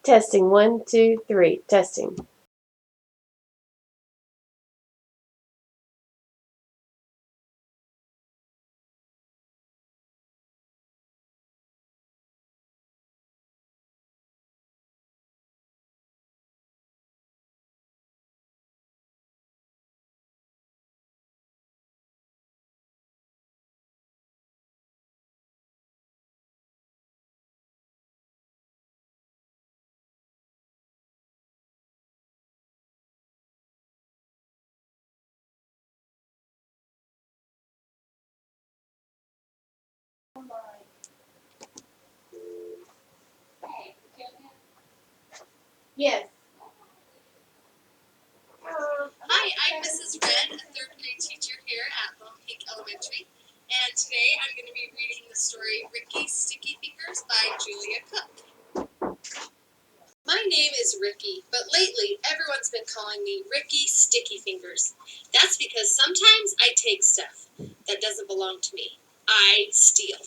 Testing, 1, 2, 3, testing. Yes. Hi, I'm Mrs. Red, a third grade teacher here at Lone Peak Elementary, and today I'm going to be reading the story Ricky's Sticky Fingers by Julia Cook. My name is Ricky, but lately everyone's been calling me Ricky Sticky Fingers. That's because sometimes I take stuff that doesn't belong to me. I steal.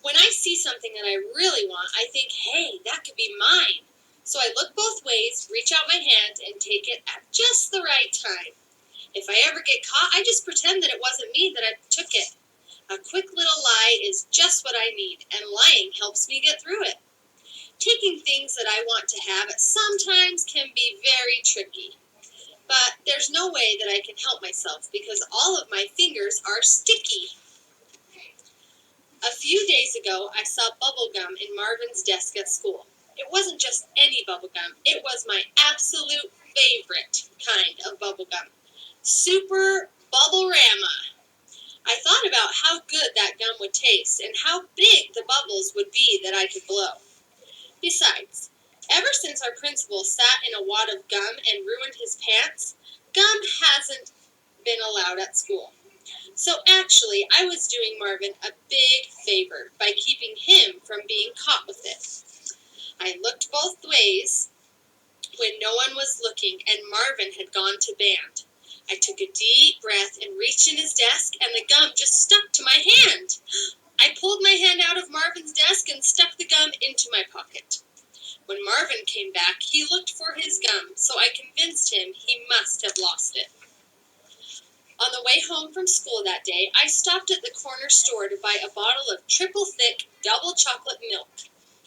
When I see something that I really want, I think, hey, that could be mine. So I look both ways, reach out my hand, and take it at just the right time. If I ever get caught, I just pretend that it wasn't me that I took it. A quick little lie is just what I need, and lying helps me get through it. Taking things that I want to have sometimes can be very tricky. But there's no way that I can help myself because all of my fingers are sticky. A few days ago, I saw bubble gum in Marvin's desk at school. It wasn't just any bubble gum. It was my absolute favorite kind of bubble gum. Super Bubble-rama. I thought about how good that gum would taste and how big the bubbles would be that I could blow. Besides, ever since our principal sat in a wad of gum and ruined his pants, gum hasn't been allowed at school. So actually, I was doing Marvin a big favor by keeping him from being caught with it. I looked both ways when no one was looking and Marvin had gone to band. I took a deep breath and reached in his desk, and the gum just stuck to my hand. I pulled my hand out of Marvin's desk and stuck the gum into my pocket. When Marvin came back, he looked for his gum, so I convinced him he must have lost it. On the way home from school that day, I stopped at the corner store to buy a bottle of triple thick, double chocolate milk.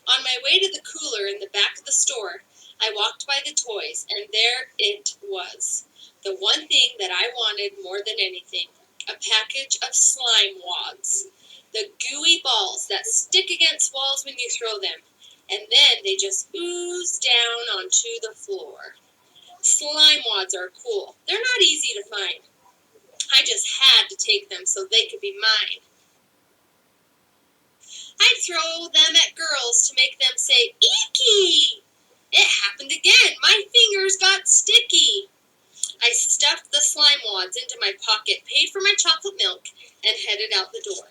On my way to the cooler in the back of the store, I walked by the toys, and there it was. The one thing that I wanted more than anything, a package of slime wads. The gooey balls that stick against walls when you throw them, and then they just ooze down onto the floor. Slime wads are cool. They're not easy to find. I just had to take them so they could be mine. I'd throw them at girls to make them say, "Eeky!" It happened again. My fingers got sticky. I stuffed the slime wads into my pocket, paid for my chocolate milk, and headed out the door.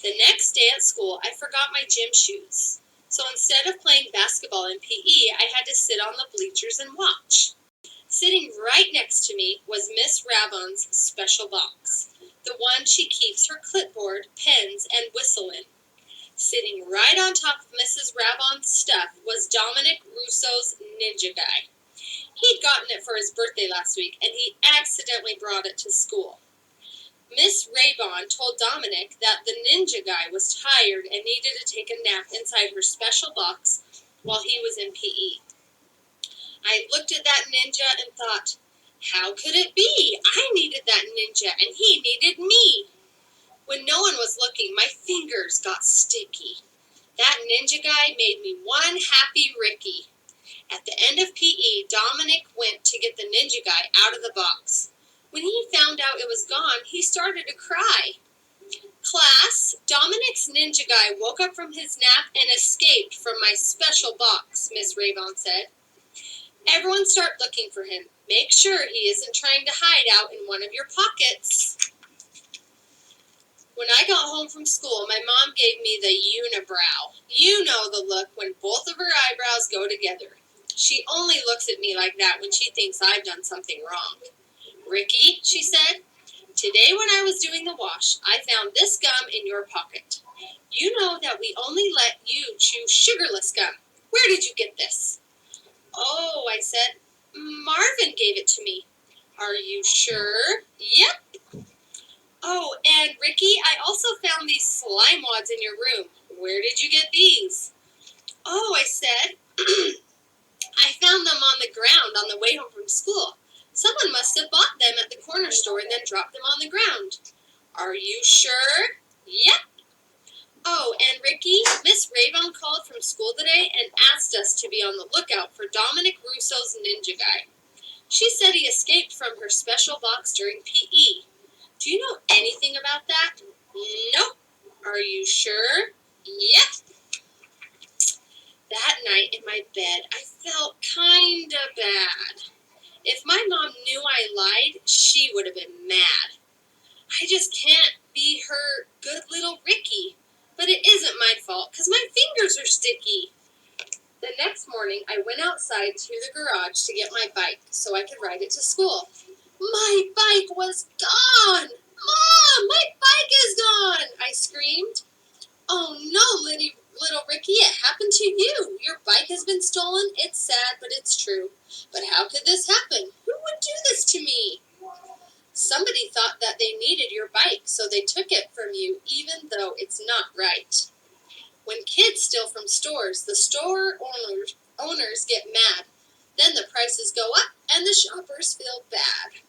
The next day at school, I forgot my gym shoes. So instead of playing basketball in PE, I had to sit on the bleachers and watch. Sitting right next to me was Miss Rabon's special box, the one she keeps her clipboard, pens, and whistle in. Sitting right on top of Mrs. Rabon's stuff was Dominic Russo's Ninja Guy. He'd gotten it for his birthday last week, and he accidentally brought it to school. Miss Rabon told Dominic that the Ninja Guy was tired and needed to take a nap inside her special box while he was in PE. I looked at that ninja and thought, how could it be? I needed that ninja, and he needed me. When no one was looking, my fingers got sticky. That ninja guy made me one happy Ricky. At the end of PE, Dominic went to get the ninja guy out of the box. When he found out it was gone, he started to cry. Class, Dominic's ninja guy woke up from his nap and escaped from my special box, Miss Rabon said. Everyone start looking for him. Make sure he isn't trying to hide out in one of your pockets. When I got home from school, my mom gave me the unibrow. You know the look when both of her eyebrows go together. She only looks at me like that when she thinks I've done something wrong. Ricky, she said, today when I was doing the wash, I found this gum in your pocket. You know that we only let you chew sugarless gum. Where did you get this? Oh, I said, Marvin gave it to me. Are you sure? Yep. Oh, and Ricky, I also found these slime wads in your room. Where did you get these? Oh, I said, I found them on the ground on the way home from school. Someone must have bought them at the corner store and then dropped them on the ground. Are you sure? Yep. Oh, and Ricky, Miss Rayvon called from school today and asked us to be on the lookout for Dominic Russo's ninja guy. She said he escaped from her special box during PE. Do you know anything about that? Nope. Are you sure? Yep. That night in my bed, I felt kinda bad. If my mom knew I lied, she would have been mad. I just can't be her good little Ricky. But it isn't my fault, 'cause my fingers are sticky. The next morning, I went outside to the garage to get my bike so I could ride it to school. My bike was gone! Mom, my bike is gone! I screamed. Oh no, little Ricky, it happened to you. Your bike has been stolen. It's sad, but it's true. But how could this happen? Who would do this to me? Somebody thought that they needed your bike, so they took it from you, even though it's not right. When kids steal from stores, the store owners get mad. Then the prices go up and the shoppers feel bad.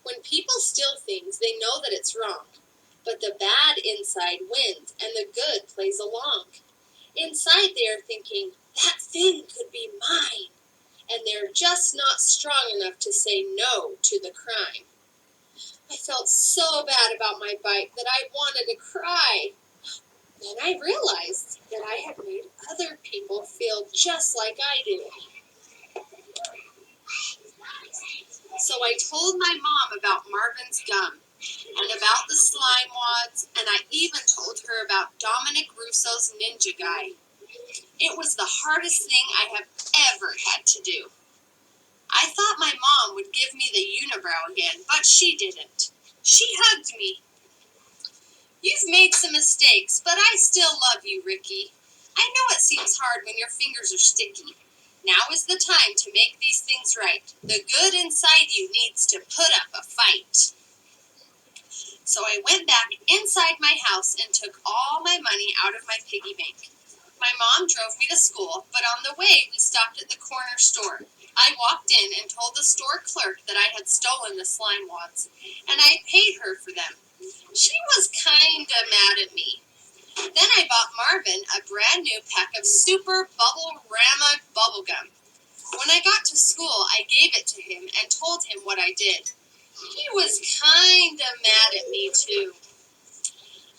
When people steal things, they know that it's wrong. But the bad inside wins and the good plays along. Inside they are thinking, that thing could be mine. And they're just not strong enough to say no to the crime. I felt so bad about my bike that I wanted to cry. Then I realized that I had made other people feel just like I do. So I told my mom about Marvin's gum and about the slime wads, and I even told her about Dominic Russo's ninja guy. It was the hardest thing I have ever had to do. I thought my mom would give me the unibrow again, but she didn't. She hugged me. You've made some mistakes, but I still love you, Ricky. I know it seems hard when your fingers are sticky. Now is the time to make these things right. The good inside you needs to put up a fight. So I went back inside my house and took all my money out of my piggy bank. My mom drove me to school, but on the way we stopped at the corner store. I walked in and told the store clerk that I had stolen the slime wads, and I paid her for them. She was kinda mad at me. Then I bought Marvin a brand new pack of Super Bubble-Rama bubblegum. When I got to school, I gave it to him and told him what I did. He was kinda mad at me, too.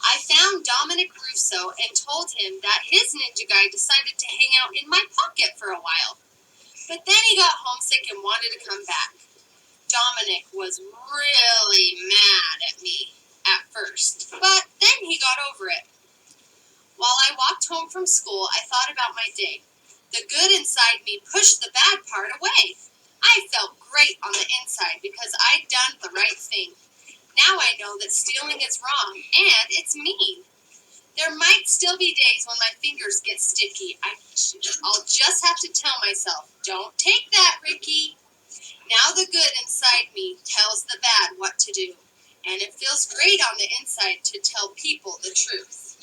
I found Dominic Russo and told him that his ninja guy decided to hang out in my pocket for a while. But then he got homesick and wanted to come back. Dominic was really mad at me at first, but then he got over it. While I walked home from school, I thought about my day. The good inside me pushed the bad part away. I felt great on the inside because I'd done the right thing. Now I know that stealing is wrong and it's mean. There might still be days when my fingers get sticky. I'll just have to tell myself, don't take that, Ricky. Now the good inside me tells the bad what to do. And it feels great on the inside to tell people the truth.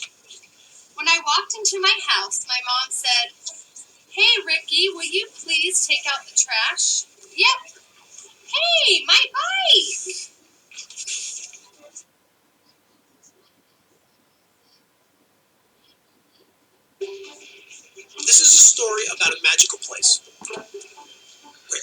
When I walked into my house, my mom said, Hey, Ricky, will you please take out the trash? Yep. Hey, my bike! This is a story about a magical place where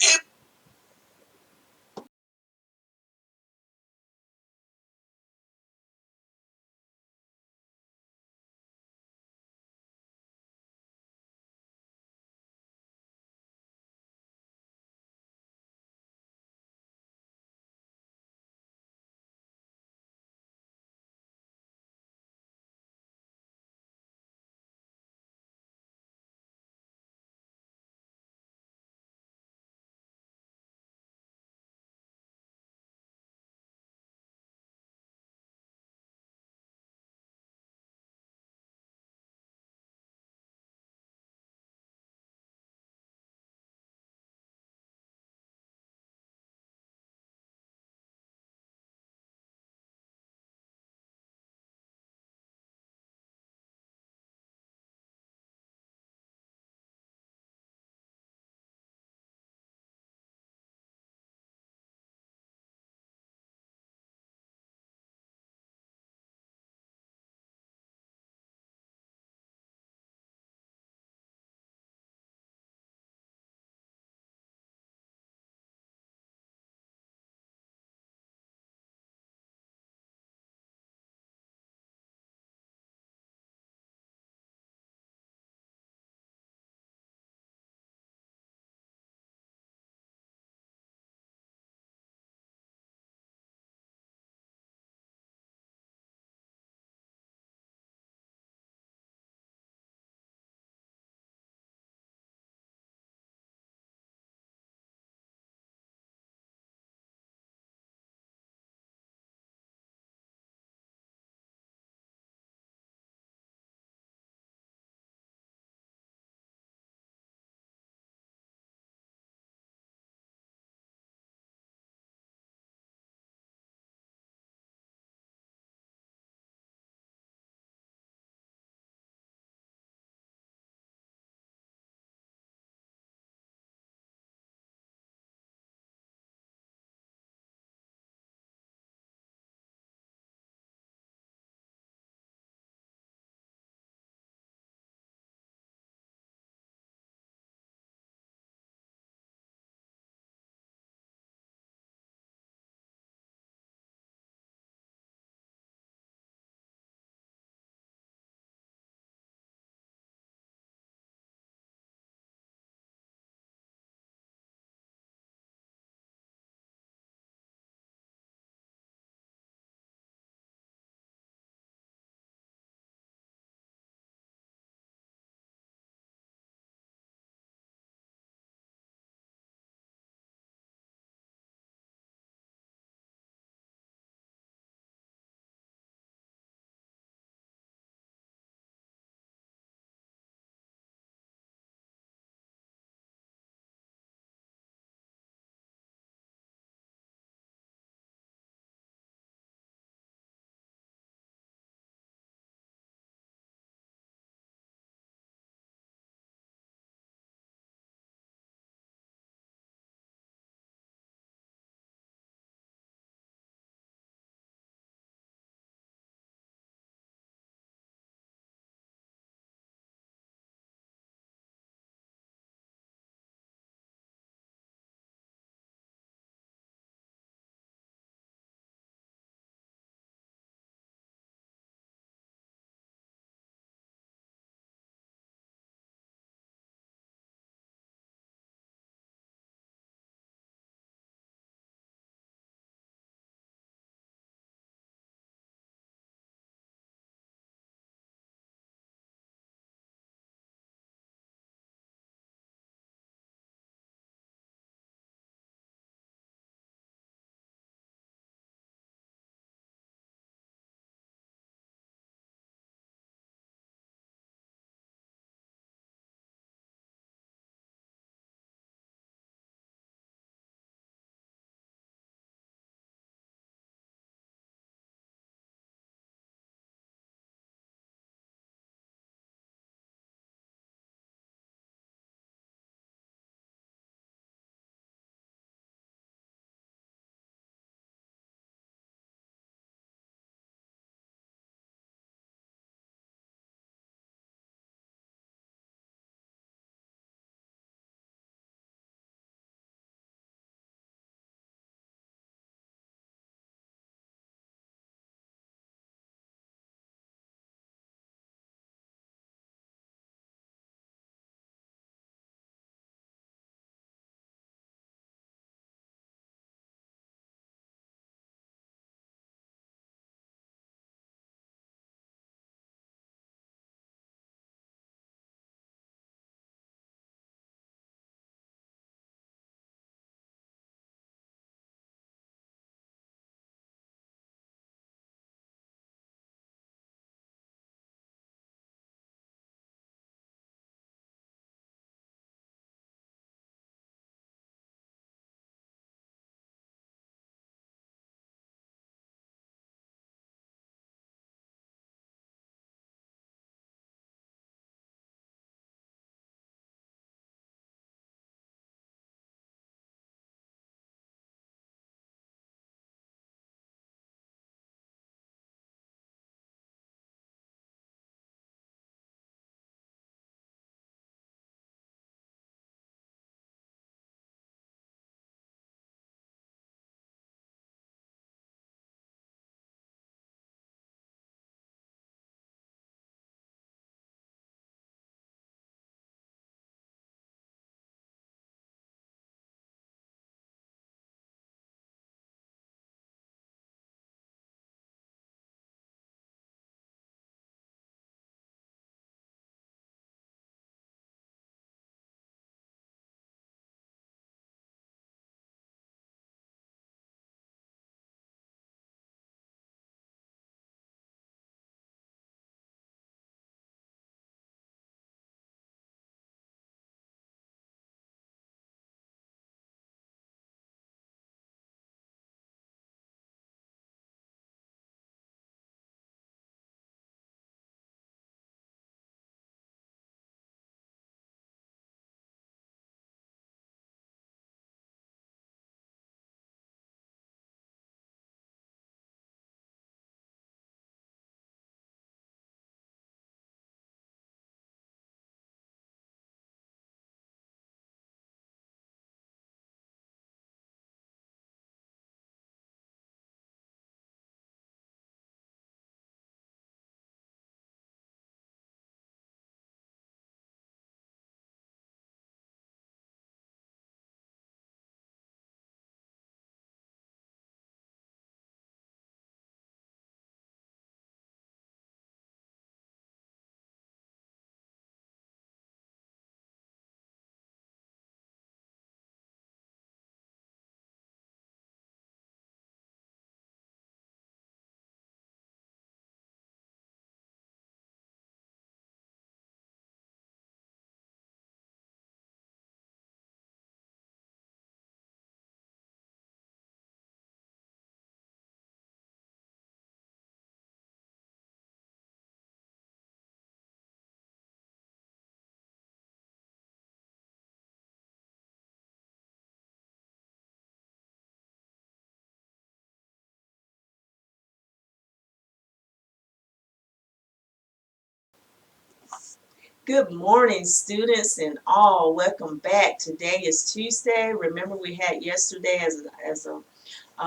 Good morning, students and all. Welcome back. Today is Tuesday. Remember, we had yesterday as a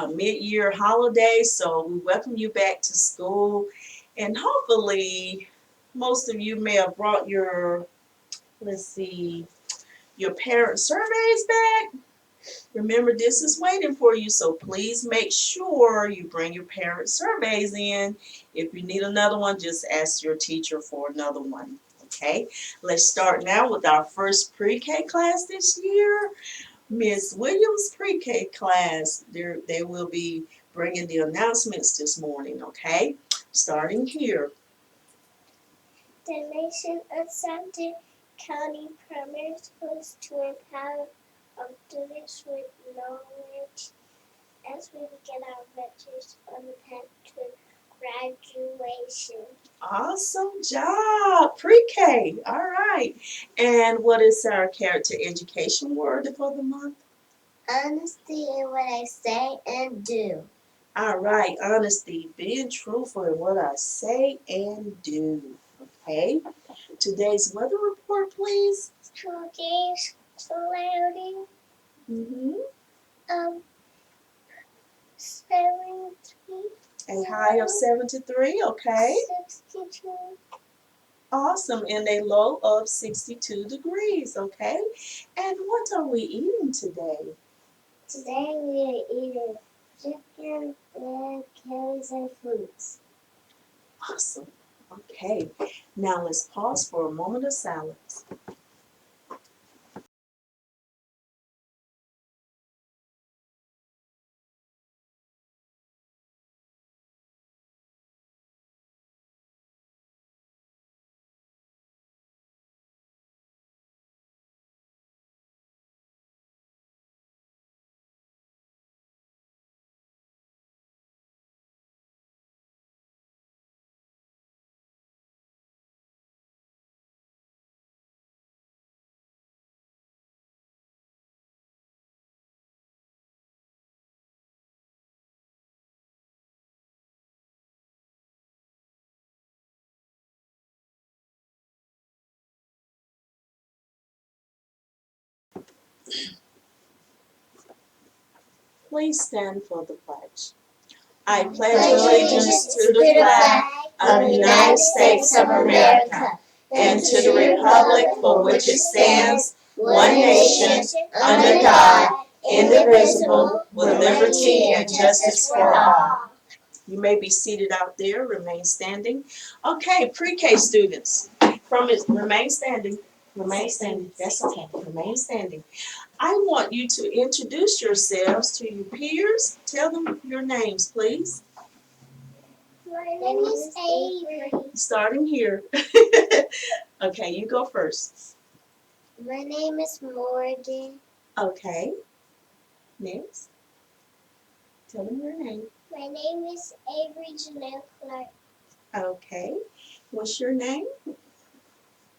mid-year holiday, so we welcome you back to school. And hopefully, most of you may have brought your, let's see, your parent surveys back. Remember, this is waiting for you, so please make sure you bring your parent surveys in. If you need another one, just ask your teacher for another one. Okay, let's start now with our first pre-K class this year. Miss Williams pre-K class. They will be bringing the announcements this morning, okay? Starting here. The mission of Sumter County primary schools to empower our students with knowledge as we begin our ventures on the path to graduation. Awesome job, pre-K. All right. And what is our character education word for the month? Honesty in what I say and do. All right, honesty, being truthful in what I say and do. Okay. Today's weather report, please. Today's cloudy, Mm-hmm. 73, A high of 73, okay. 62. Awesome, and a low of 62 degrees, okay. And what are we eating today? Today we are eating chicken, egg, carrots, and fruits. Awesome. Okay, now let's pause for a moment of silence. Please stand for the pledge. I pledge allegiance to the flag of the United States of America and to the republic for which it stands, one nation, under God, indivisible, with liberty and justice for all. You may be seated out there, remain standing. Okay, pre-K students, remain standing, that's okay, remain standing. I want you to introduce yourselves to your peers. Tell them your names, please. My name is Avery. Starting here. Okay, you go first. My name is Morgan. Okay, next. Tell them your name. My name is Avery Janelle Clark. Okay, what's your name?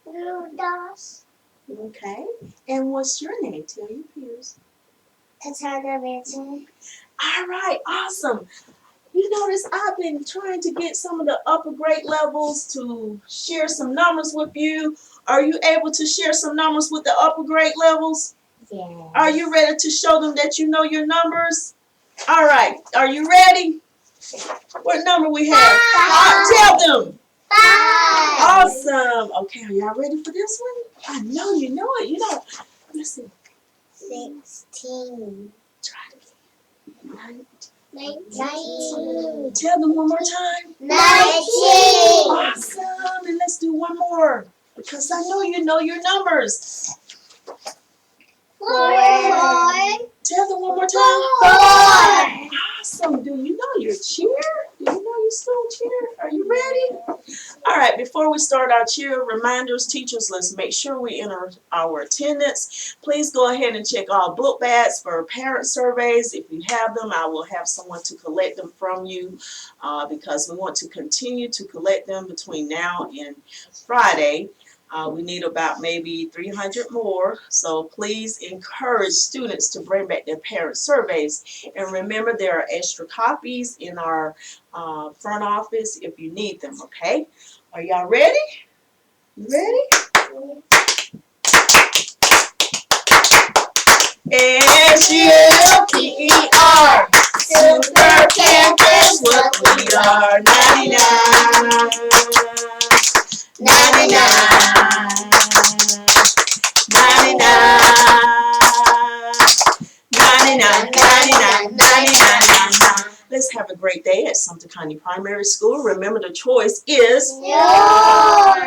Rudas. Okay, and what's your name? Tell your peers. Katana Benson. All right, awesome. You notice I've been trying to get some of the upper grade levels to share some numbers with you. Are you able to share some numbers with the upper grade levels? Yes. Are you ready to show them that you know your numbers? All right, are you ready? What number we have? Tell them. 5. Awesome. Okay, are y'all ready for this one? I know you know it. You know. Let's see. 16. Try it again. 19. Tell them one more time. 19. Awesome. And let's do one more because I know you know your numbers. 4. Tell them one more time. 4. Awesome. Do you know your cheer? Do you know your school cheer? Are you ready? All right, before we start our cheer reminders, teachers, let's make sure we enter our attendance. Please go ahead and check all book bags for parent surveys. If you have them, I will have someone to collect them from you because we want to continue to collect them between now and Friday. We need about maybe 300 more, so please encourage students to bring back their parent surveys. And remember, there are extra copies in our front office if you need them, okay? Are y'all ready? You ready? SUPER. Super campus, what we are. 99. 99. 99. Let's have a great day at Sumter County Primary School. Remember, the choice is Yours.